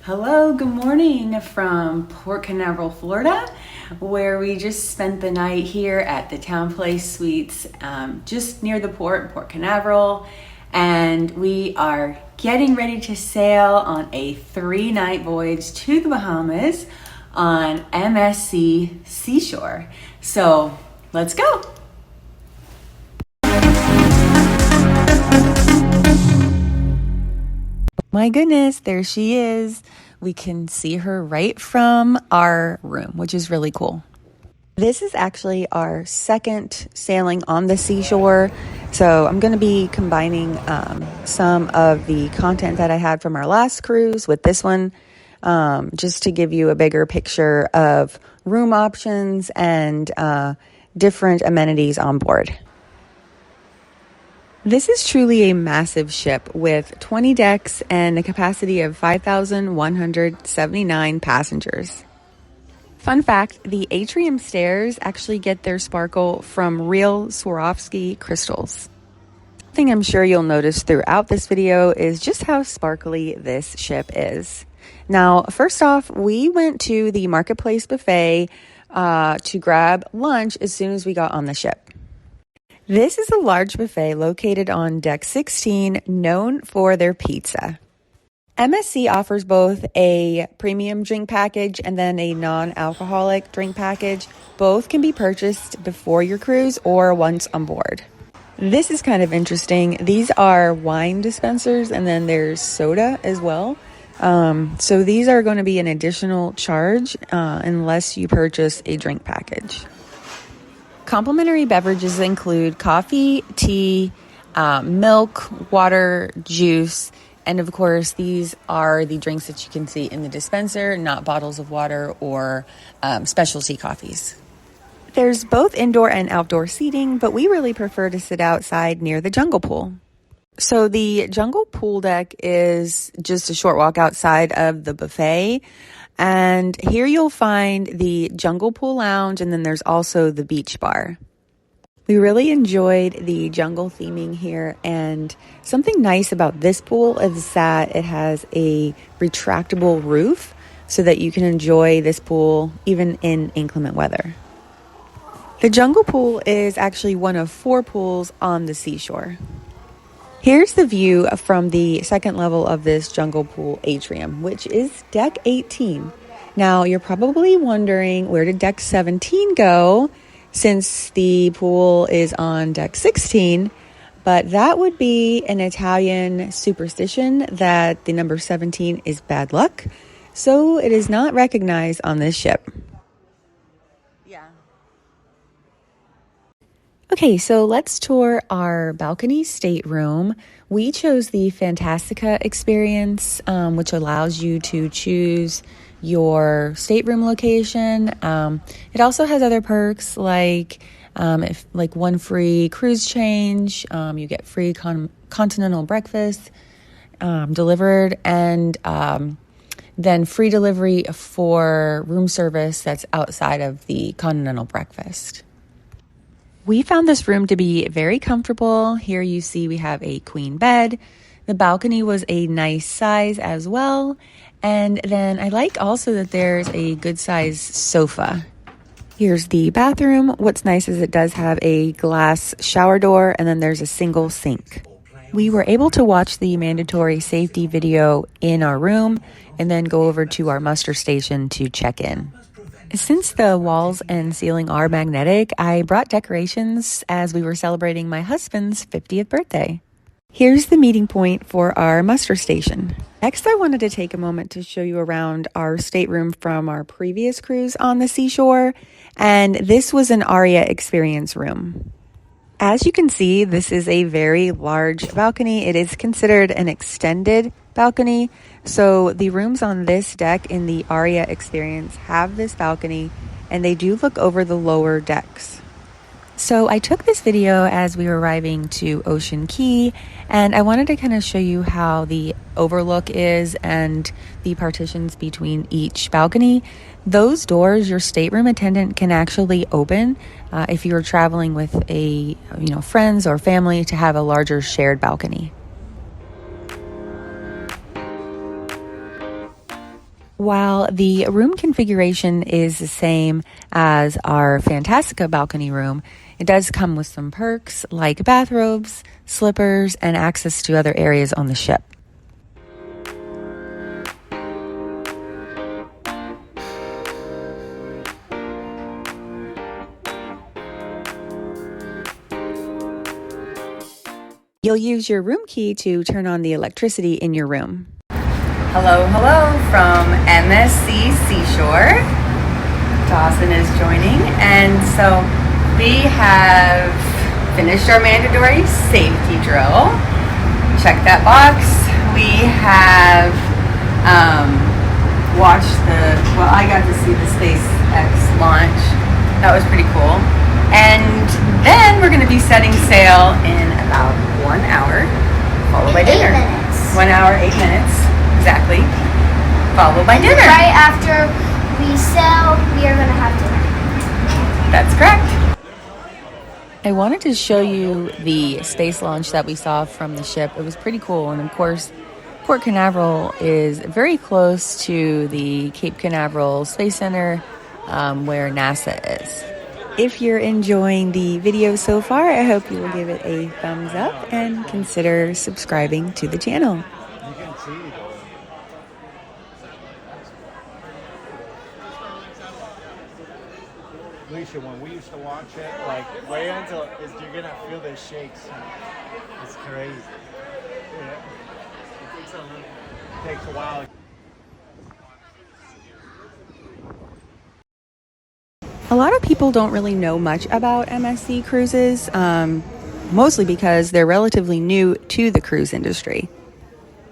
Hello, good morning from Port Canaveral, Florida, where we just spent the night here at the Town Place Suites just near the port, Port Canaveral, and we are getting ready to sail on a 3-night voyage to the Bahamas on MSC Seashore. So let's go. My goodness, there she is. We can see her right from our room, which is really cool. This is actually our second sailing on the seashore. So I'm going to be combining some of the content that I had from our last cruise with this one, just to give you a bigger picture of room options and different amenities on board. This is truly a massive ship with 20 decks and a capacity of 5,179 passengers. Fun fact, the atrium stairs actually get their sparkle from real Swarovski crystals. Something I'm sure you'll notice throughout this video is just how sparkly this ship is. Now, first off, we went to the Marketplace buffet to grab lunch as soon as we got on the ship. This is a large buffet located on deck 16, known for their pizza. MSC offers both a premium drink package and then a non-alcoholic drink package. Both can be purchased before your cruise or once on board. This is kind of interesting. These are wine dispensers and then there's soda as well. So these are going to be an additional charge unless you purchase a drink package. Complimentary beverages include coffee, tea, milk, water, juice, and of course these are the drinks that you can see in the dispenser, not bottles of water or specialty coffees. There's both indoor and outdoor seating, but we really prefer to sit outside near the jungle pool. So the jungle pool deck is just a short walk outside of the buffet. And here you'll find the jungle pool lounge, and then there's also the beach bar. We really enjoyed the jungle theming here, and something nice about this pool is that it has a retractable roof so that you can enjoy this pool even in inclement weather. The jungle pool is actually one of 4 pools on the seashore. Here's the view from the second level of this jungle pool atrium, which is deck 18. Now, you're probably wondering, where did deck 17 go since the pool is on deck 16? But that would be an Italian superstition that the number 17 is bad luck. So it is not recognized on this ship. Okay, so let's tour our balcony stateroom. We chose the Fantastica experience, which allows you to choose your stateroom location. It also has other perks like one free cruise change, you get free continental breakfast delivered, and then free delivery for room service that's outside of the continental breakfast. We found this room to be very comfortable. Here you see we have a queen bed. The balcony was a nice size as well. And then I like also that there's a good size sofa. Here's the bathroom. What's nice is it does have a glass shower door, and then there's a single sink. We were able to watch the mandatory safety video in our room and then go over to our muster station to check in. Since the walls and ceiling are magnetic, I brought decorations as we were celebrating my husband's 50th birthday. Here's the meeting point for our muster station. Next, I wanted to take a moment to show you around our stateroom from our previous cruise on the seashore, and this was an Aria experience room. As you can see, this is a very large balcony. It is considered an extended balcony. So the rooms on this deck in the Aria experience have this balcony, and they do look over the lower decks. So I took this video as we were arriving to Ocean Cay, and I wanted to kind of show you how the overlook is and the partitions between each balcony. Those doors your stateroom attendant can actually open if you are traveling with friends or family to have a larger shared balcony. While the room configuration is the same as our Fantastica balcony room, it does come with some perks like bathrobes, slippers, and access to other areas on the ship. You'll use your room key to turn on the electricity in your room. Hello from MSC Seashore. Dawson is joining, and so we have finished our mandatory safety drill. Check that box. We have watched I got to see the SpaceX launch. That was pretty cool. And then we're going to be setting sail in about 1 hour, followed by dinner. 1 hour, 8 minutes, exactly. Followed by dinner. Right after we sail, we are going to have dinner. That's correct. I wanted to show you the space launch that we saw from the ship. It was pretty cool. And of course, Port Canaveral is very close to the Cape Canaveral Space Center where NASA is. If you're enjoying the video so far, I hope you will give it a thumbs up and consider subscribing to the channel. You can see. Alicia, when we used to watch it, like right until you're gonna feel the shakes. It's crazy. Yeah. It takes a while. A lot of people don't really know much about MSC cruises, mostly because they're relatively new to the cruise industry.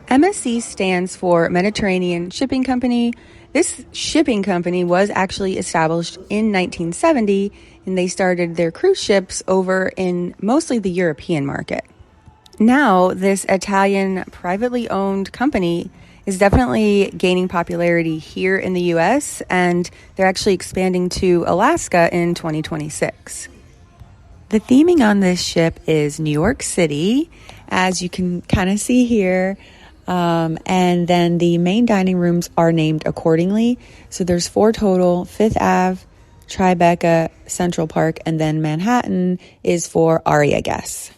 MSC stands for Mediterranean Shipping Company. This shipping company was actually established in 1970, and they started their cruise ships over in mostly the European market. Now, this Italian privately owned company is definitely gaining popularity here in the US, and they're actually expanding to Alaska in 2026. The theming on this ship is New York City, as you can kind of see here, and then the main dining rooms are named accordingly. So there's 4 total: Fifth Ave, Tribeca, Central Park, and then Manhattan is for Aria guests.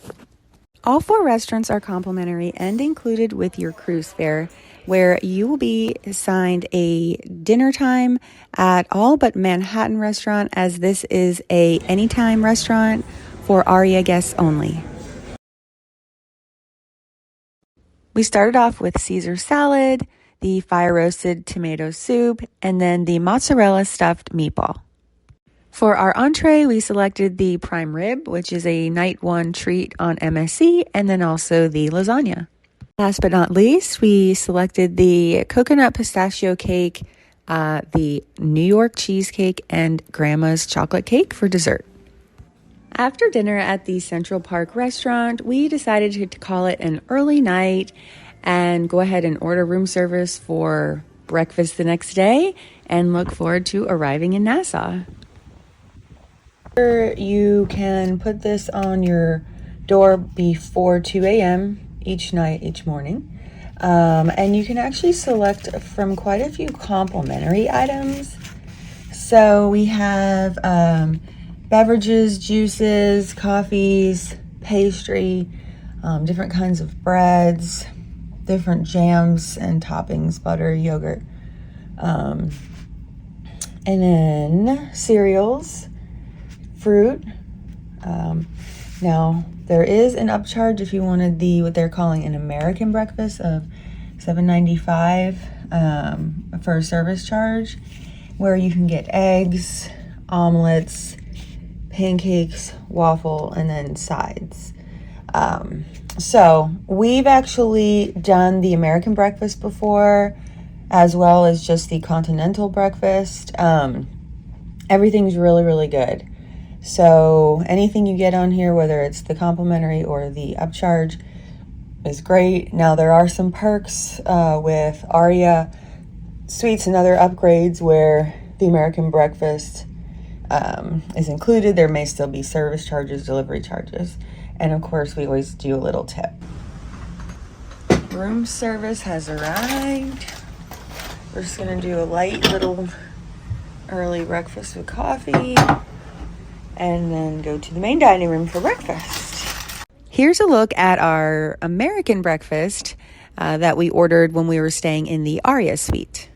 All 4 restaurants are complimentary and included with your cruise fare, where you will be assigned a dinner time at all but Manhattan restaurant, as this is a anytime restaurant for Aria guests only. We started off with Caesar salad, the fire roasted tomato soup, and then the mozzarella stuffed meatball. For our entree, we selected the prime rib, which is a night 1 treat on MSC, and then also the lasagna. Last but not least, we selected the coconut pistachio cake, the New York cheesecake, and grandma's chocolate cake for dessert. After dinner at the Central Park restaurant, we decided to call it an early night and go ahead and order room service for breakfast the next day and look forward to arriving in Nassau. You can put this on your door before 2 a.m. each night, each morning. And you can actually select from quite a few complimentary items. So we have beverages, juices, coffees, pastry, different kinds of breads, different jams and toppings, butter, yogurt, and then cereals, fruit. Now there is an upcharge if you wanted what they're calling an American breakfast of $7.95 for a service charge, where you can get eggs, omelets, pancakes, waffle, and then sides. So we've actually done the American breakfast before, as well as just the continental breakfast. Everything's really, really good. So anything you get on here, whether it's the complimentary or the upcharge, is great. Now there are some perks with Aria Suites and other upgrades where the American breakfast is included. There may still be service charges, delivery charges, and of course we always do a little tip. Room service has arrived. We're just gonna do a light little early breakfast with coffee and then go to the main dining room for breakfast. Here's a look at our American breakfast that we ordered when we were staying in the Aria suite.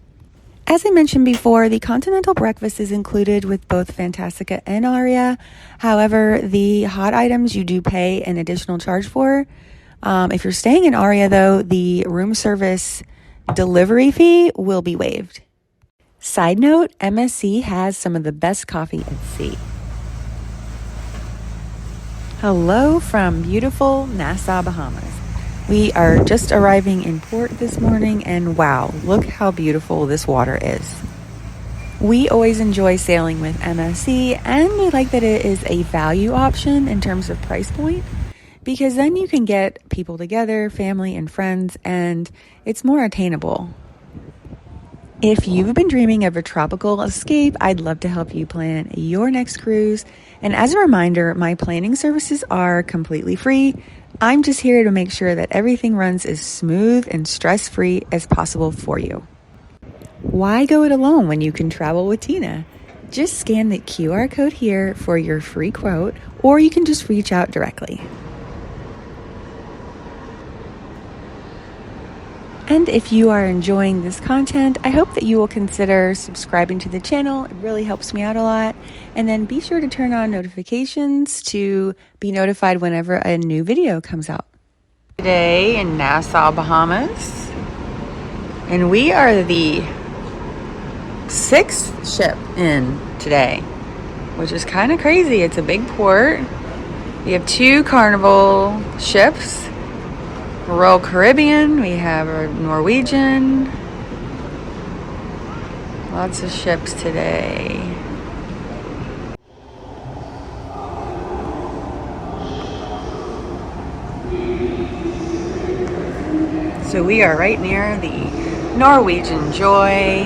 As I mentioned before, the continental breakfast is included with both Fantastica and Aria. However, the hot items you do pay an additional charge for. If you're staying in Aria, though, the room service delivery fee will be waived. Side note, MSC has some of the best coffee at sea. Hello from beautiful Nassau, Bahamas. We are just arriving in port this morning, and wow, look how beautiful this water is. We always enjoy sailing with MSC, and we like that it is a value option in terms of price point, because then you can get people together, family and friends, and it's more attainable. If you've been dreaming of a tropical escape, I'd love to help you plan your next cruise. And as a reminder, my planning services are completely free. I'm just here to make sure that everything runs as smooth and stress-free as possible for you. Why go it alone when you can travel with Tina? Just scan the QR code here for your free quote, or you can just reach out directly. And if you are enjoying this content, I hope that you will consider subscribing to the channel. It really helps me out a lot. And then be sure to turn on notifications to be notified whenever a new video comes out. Today in Nassau, Bahamas. And we are the 6th ship in today, which is kind of crazy. It's a big port. We have 2 Carnival ships. Royal Caribbean, we have a Norwegian, lots of ships today. So we are right near the Norwegian Joy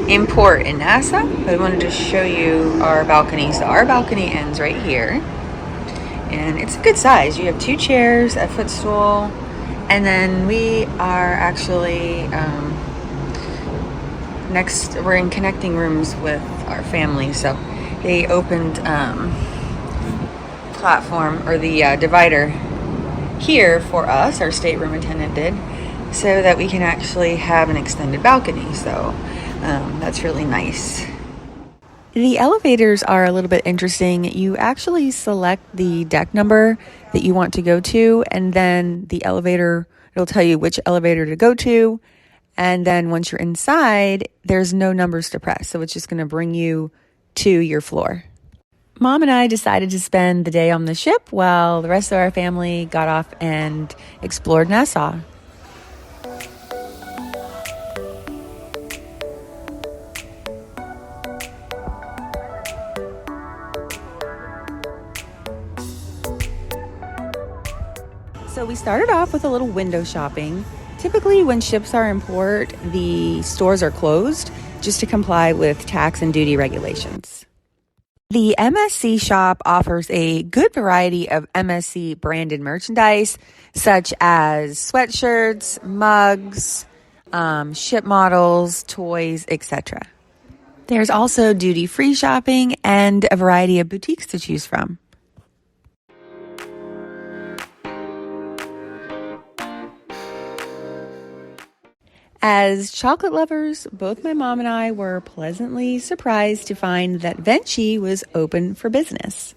import in Nassau. I wanted to show you our balcony. So our balcony ends right here. And it's a good size. You have 2 chairs, a footstool, and then we are actually we're in connecting rooms with our family. So they opened platform or the divider here for us, our stateroom attendant did, so that we can actually have an extended balcony. So that's really nice. The elevators are a little bit interesting. You actually select the deck number that you want to go to, and then the elevator, it'll tell you which elevator to go to. And then once you're inside, there's no numbers to press. So it's just going to bring you to your floor. Mom and I decided to spend the day on the ship while the rest of our family got off and explored Nassau. So we started off with a little window shopping. Typically when ships are in port, the stores are closed just to comply with tax and duty regulations. The MSC shop offers a good variety of MSC branded merchandise, such as sweatshirts, mugs, ship models, toys, etc. There's also duty-free shopping and a variety of boutiques to choose from. As chocolate lovers, both my mom and I were pleasantly surprised to find that Venchi was open for business.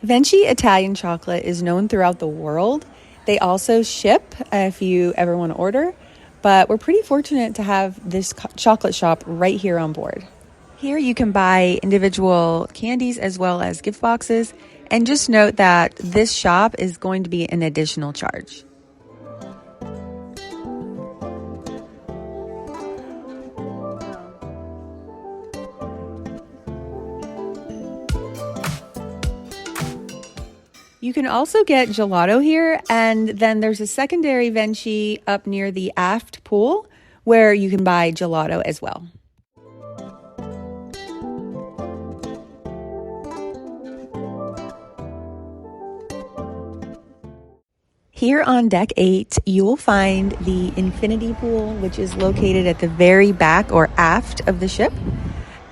Venchi Italian chocolate is known throughout the world. They also ship if you ever want to order, but we're pretty fortunate to have this chocolate shop right here on board. Here you can buy individual candies as well as gift boxes, and just note that this shop is going to be an additional charge. You can also get gelato here, and then there's a secondary Venchi up near the aft pool where you can buy gelato as well. Here on deck 8, you will find the infinity pool, which is located at the very back or aft of the ship.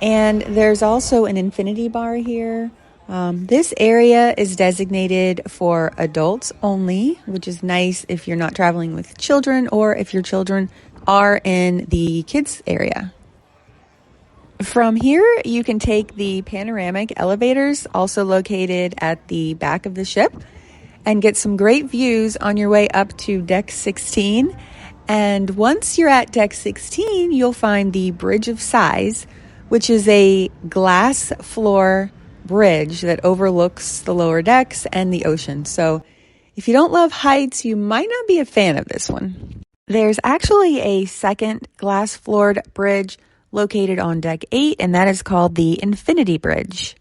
And there's also an infinity bar here. This area is designated for adults only, which is nice if you're not traveling with children or if your children are in the kids area. From here, you can take the panoramic elevators, also located at the back of the ship, and get some great views on your way up to deck 16. And once you're at deck 16, you'll find the Bridge of Sighs, which is a glass floor bridge that overlooks the lower decks and the ocean. So if you don't love heights, you might not be a fan of this one. There's actually a second glass floored bridge located on deck 8, and that is called the Infinity Bridge.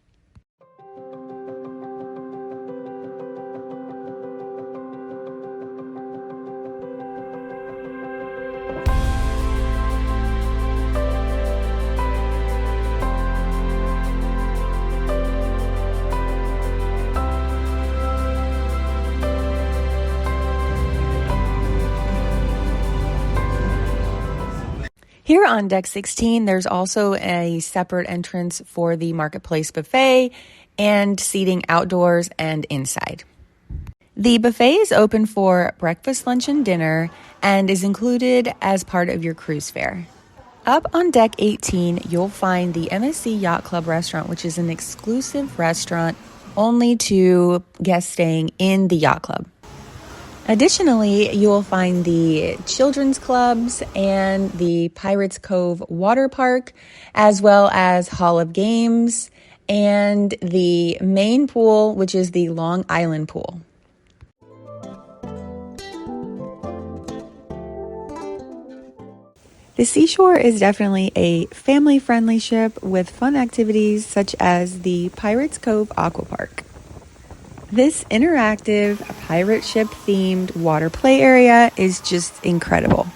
Here on deck 16, there's also a separate entrance for the Marketplace buffet and seating outdoors and inside. The buffet is open for breakfast, lunch, and dinner and is included as part of your cruise fare. Up on deck 18, you'll find the MSC Yacht Club restaurant, which is an exclusive restaurant only to guests staying in the yacht club. Additionally, you will find the children's clubs and the Pirates Cove water park, as well as Hall of Games and the main pool, which is the Long Island pool. The Seashore is definitely a family-friendly ship with fun activities such as the Pirates Cove Aqua Park. This interactive pirate ship themed water play area is just incredible.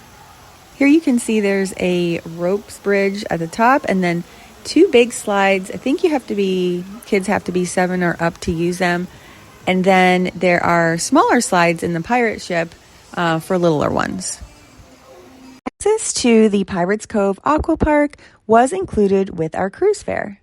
Here you can see there's a ropes bridge at the top and then two big slides. I think kids have to be 7 or up to use them. And then there are smaller slides in the pirate ship for littler ones. Access to the Pirates Cove Aqua Park was included with our cruise fare.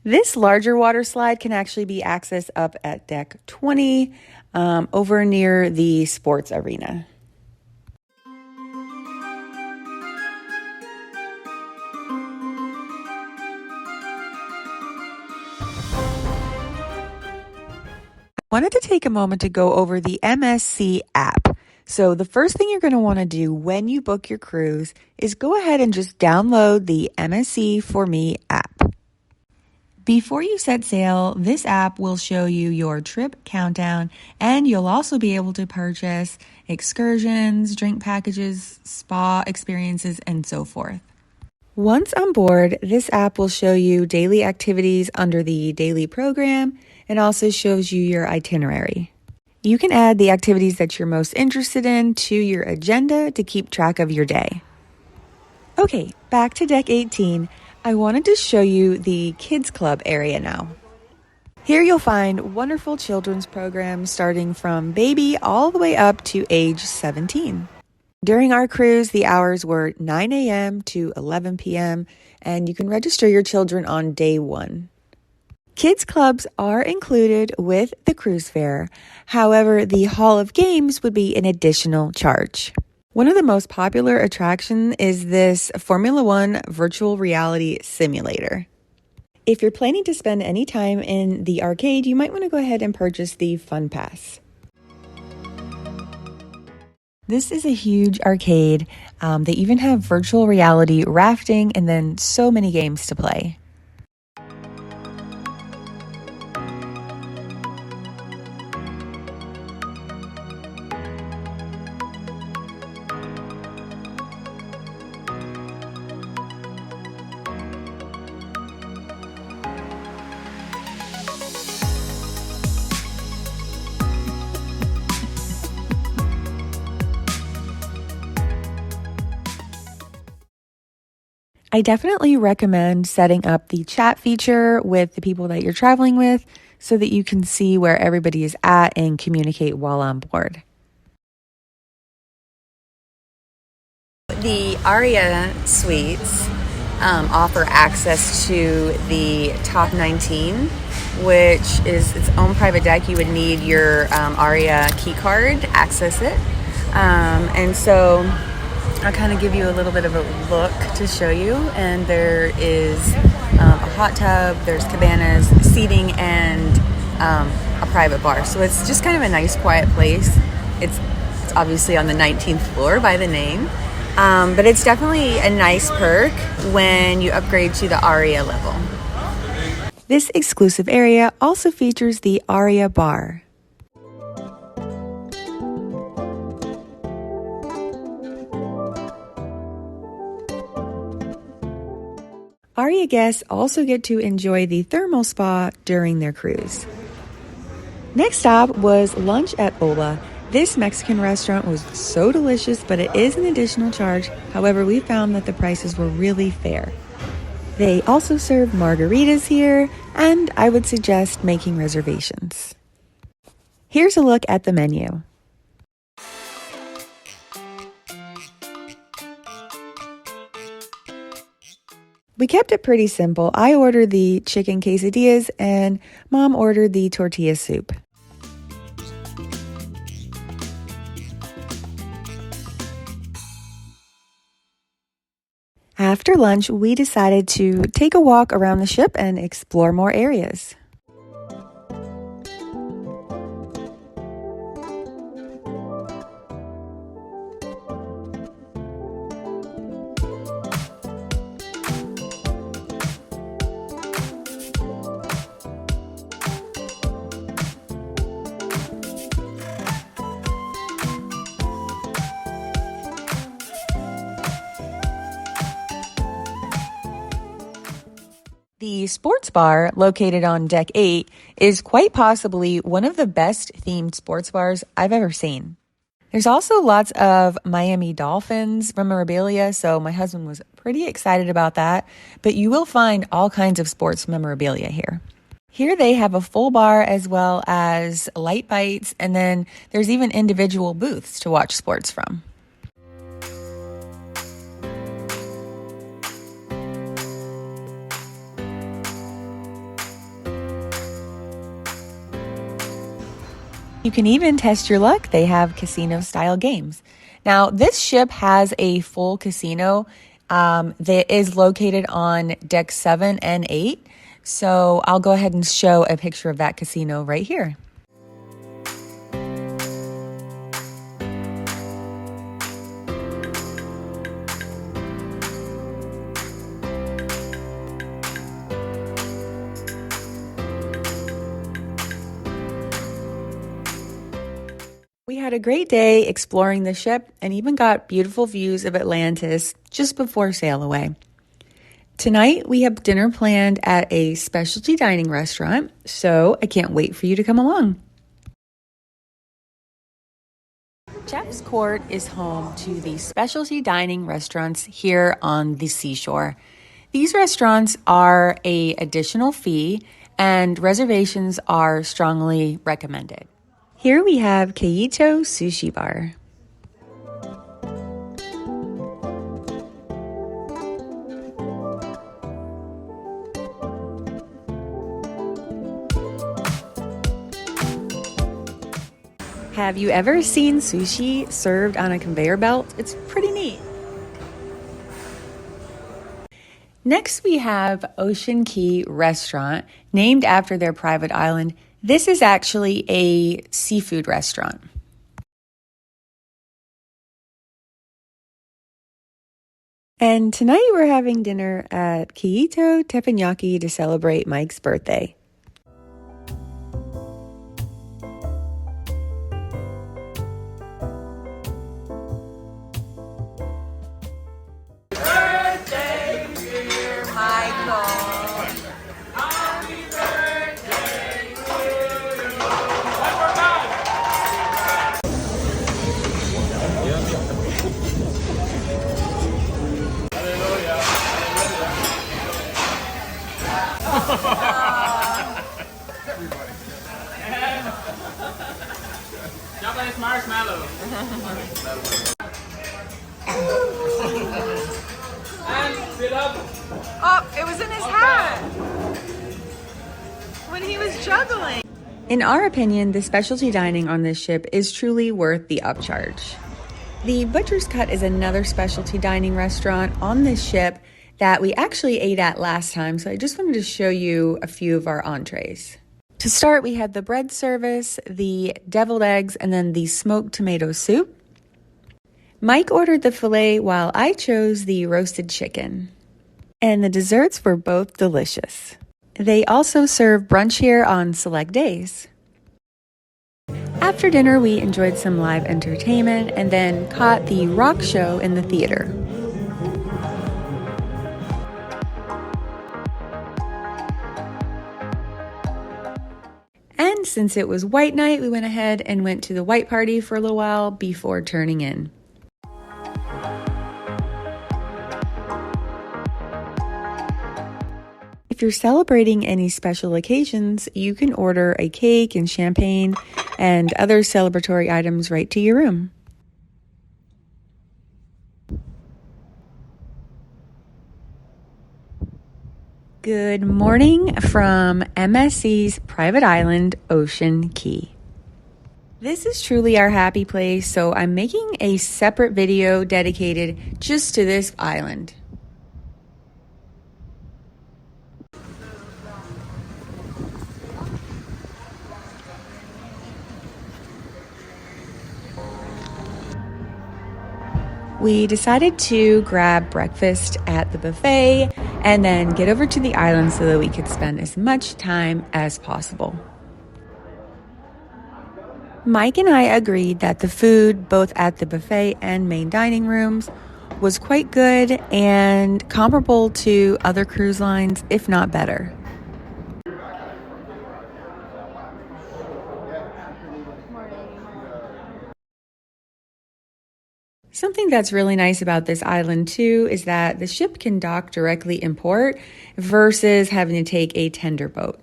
This larger water slide can actually be accessed up at deck 20 over near the sports arena. I wanted to take a moment to go over the MSC app. So the first thing you're going to want to do when you book your cruise is go ahead and just download the MSC For Me app. Before you set sail, this app will show you your trip countdown, and you'll also be able to purchase excursions, drink packages, spa experiences, and so forth. Once on board, this app will show you daily activities under the daily program and also shows you your itinerary. You can add the activities that you're most interested in to your agenda to keep track of your day. Okay, back to deck 18. I wanted to show you the Kids Club area now. Here you'll find wonderful children's programs starting from baby all the way up to age 17. During our cruise, the hours were 9 a.m. to 11 p.m., and you can register your children on day 1. Kids clubs are included with the cruise fare. However, the Hall of Games would be an additional charge. One of the most popular attractions is this Formula One virtual reality simulator. If you're planning to spend any time in the arcade, you might want to go ahead and purchase the Fun Pass. This is a huge arcade. They even have virtual reality rafting and then so many games to play. I definitely recommend setting up the chat feature with the people that you're traveling with so that you can see where everybody is at and communicate while on board. The Aria Suites offer access to the top 19, which is its own private deck. You would need your Aria key card to access it. And so I'll kind of give you a little bit of a look to show you. And there is a hot tub, there's cabanas, seating, and a private bar. So it's just kind of a nice, quiet place. It's obviously on the 19th floor by the name. But it's definitely a nice perk when you upgrade to the Aria level. This exclusive area also features the Aria Bar. Aria guests also get to enjoy the thermal spa during their cruise. Next stop was lunch at Ola. This Mexican restaurant was so delicious, but it is an additional charge. However, we found that the prices were really fair. They also serve margaritas here, and I would suggest making reservations. Here's a look at the menu. We kept it pretty simple. I ordered the chicken quesadillas and Mom ordered the tortilla soup. After lunch, we decided to take a walk around the ship and explore more areas. The sports bar, located on Deck 8, is quite possibly one of the best themed sports bars I've ever seen. There's also lots of Miami Dolphins memorabilia, so my husband was pretty excited about that, but you will find all kinds of sports memorabilia here. Here they have a full bar as well as light bites, and then there's even individual booths to watch sports from. You can even test your luck. They have casino-style games. Now, this ship has a full casino that is located on Deck 7 and 8. So I'll go ahead and show a picture of that casino right here. We had a great day exploring the ship and even got beautiful views of Atlantis just before sail away. Tonight, we have dinner planned at a specialty dining restaurant, so I can't wait for you to come along. Chef's Court is home to the specialty dining restaurants here on the seashore. These restaurants are an additional fee, and reservations are strongly recommended. Here we have Keito Sushi Bar. Have you ever seen sushi served on a conveyor belt? It's pretty neat. Next, we have Ocean Cay Restaurant, named after their private island. This is actually a seafood restaurant. And tonight we're having dinner at Keito Teppanyaki to celebrate Mike's birthday. Japanese marshmallow. And fill up. Oh, it was in his hat when he was juggling. In our opinion, the specialty dining on this ship is truly worth the upcharge. The Butcher's Cut is another specialty dining restaurant on this ship that we actually ate at last time, so I just wanted to show you a few of our entrees. To start, we had the bread service, the deviled eggs, and then the smoked tomato soup. Mike ordered the filet while I chose the roasted chicken. And the desserts were both delicious. They also serve brunch here on select days. After dinner, we enjoyed some live entertainment and then caught the rock show in the theater. And since it was white night, we went ahead and went to the white party for a little while before turning in. If you're celebrating any special occasions, you can order a cake and champagne and other celebratory items right to your room. Good morning from MSC's private island, Ocean Cay. This is truly our happy place, so I'm making a separate video dedicated just to this island. We decided to grab breakfast at the buffet and then get over to the island so that we could spend as much time as possible. Mike and I agreed that the food, both at the buffet and main dining rooms, was quite good and comparable to other cruise lines, if not better. Something that's really nice about this island too is that the ship can dock directly in port versus having to take a tender boat.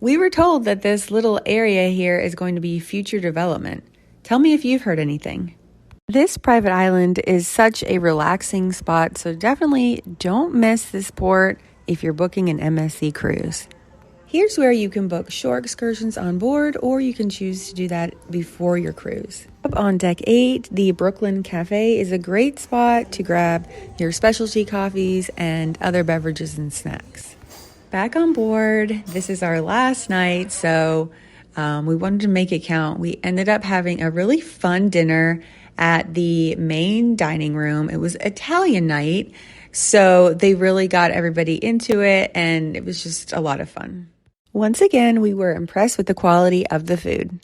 We were told that this little area here is going to be future development. Tell me if you've heard anything. This private island is such a relaxing spot, so definitely don't miss this port if you're booking an MSC cruise. Here's where you can book shore excursions on board, or you can choose to do that before your cruise. Up on deck 8, the Brooklyn Cafe is a great spot to grab your specialty coffees and other beverages and snacks. Back on board, this is our last night, so we wanted to make it count. We ended up having a really fun dinner at the main dining room. It was Italian night, so they really got everybody into it, and it was just a lot of fun. Once again, we were impressed with the quality of the food.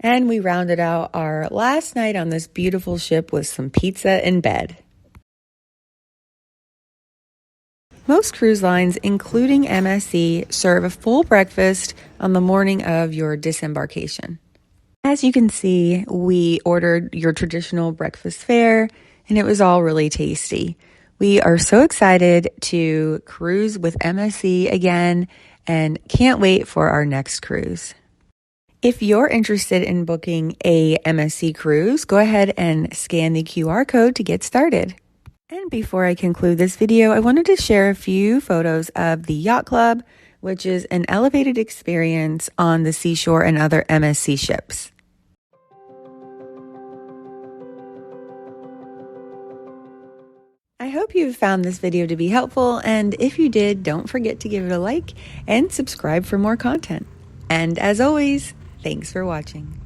And we rounded out our last night on this beautiful ship with some pizza in bed. Most cruise lines, including MSC, serve a full breakfast on the morning of your disembarkation. As you can see, we ordered your traditional breakfast fare, and it was all really tasty. We are so excited to cruise with MSC again and can't wait for our next cruise. If you're interested in booking a MSC cruise, go ahead and scan the QR code to get started. And before I conclude this video, I wanted to share a few photos of the Yacht Club, which is an elevated experience on the Seashore and other MSC ships. I hope you found this video to be helpful, and if you did, don't forget to give it a like and subscribe for more content. And as always, thanks for watching.